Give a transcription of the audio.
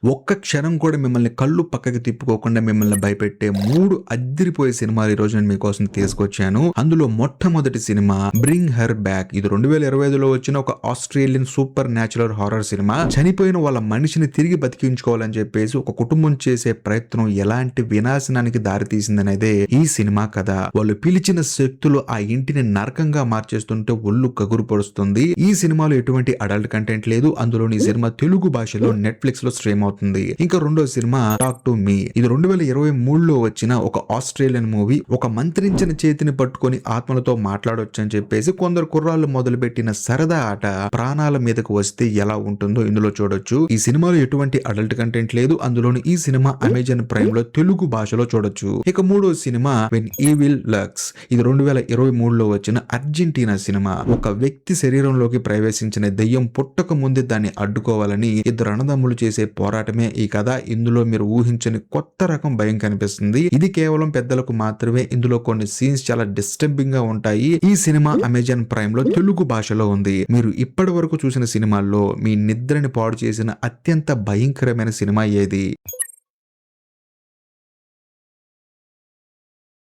ఒక్క క్షణం కూడా మిమ్మల్ని కళ్ళు పక్కకి తిప్పుకోకుండా మిమ్మల్ని భయపెట్టే 3 అద్దిరిపోయే సినిమాలు ఈ రోజు నేను మీకోసం తీసుకొచ్చాను. అందులో మొట్టమొదటి సినిమా బ్రింగ్ హర్ బ్యాక్. ఇది 2025లో వచ్చిన ఒక Australian super natural horror cinema. చనిపోయిన వాళ్ళ మనిషిని తిరిగి బతికించుకోవాలని చెప్పేసి ఒక కుటుంబం చేసే ప్రయత్నం ఎలాంటి వినాశనానికి దారితీసిందనేదే ఈ సినిమా కథ. వాళ్ళు పిలిచిన శక్తులు ఆ ఇంటిని నరకంగా మార్చేస్తుంటే ఒళ్ళు గగురు పడుస్తుంది. ఈ సినిమాలో ఎటువంటి అడల్ట్ కంటెంట్ లేదు. అందులోని సినిమా తెలుగు భాషలో నెట్ఫ్లిక్స్ లో స్ట్రీమ్ అవుతుంది. ఇంకా రెండో సినిమా టాక్ టు మీ. ఇది 2023లో వచ్చిన ఒక ఆస్ట్రేలియన్ మూవీ. ఒక మంత్రించిన చేతిని పట్టుకొని ఆత్మలతో మాట్లాడొచ్చు అని చెప్పేసి కొందరు కుర్రాళ్ళు మొదలుపెట్టిన సరదా ఆట ప్రాణాల మీదకు వస్తే ఎలా ఉంటుందో ఇందులో చూడొచ్చు. ఈ సినిమాలో ఎటువంటి అడల్ట్ కంటెంట్ లేదు. అందులోని ఈ సినిమా అమెజాన్ ప్రైమ్ లో తెలుగు భాషలో చూడొచ్చు. ఇక మూడో సినిమా వెన్ ఈవిల్ లక్స్. ఇది 2023లో వచ్చిన అర్జెంటీనా సినిమా. ఒక వ్యక్తి శరీరంలోకి ప్రవేశించిన దెయ్యం పుట్టక ముందే దాన్ని అడ్డుకోవాలని ఇద్దరు అన్నదమ్ములు చేసే పోరాటమే ఈ కథ. ఇందులో మీరు ఊహించని కొత్త రకం భయం కనిపిస్తుంది. ఇది కేవలం పెద్దలకు మాత్రమే. ఇందులో కొన్ని సీన్స్ చాలా డిస్టర్బింగ్ గా ఉంటాయి. ఈ సినిమా అమెజాన్ ప్రైమ్ లో తెలుగు భాషలో ఉంది. మీరు ఇప్పటి వరకు చూసిన సినిమాల్లో మీ నిద్రని పాడు చేసిన అత్యంత భయంకరమైన సినిమా ఏది?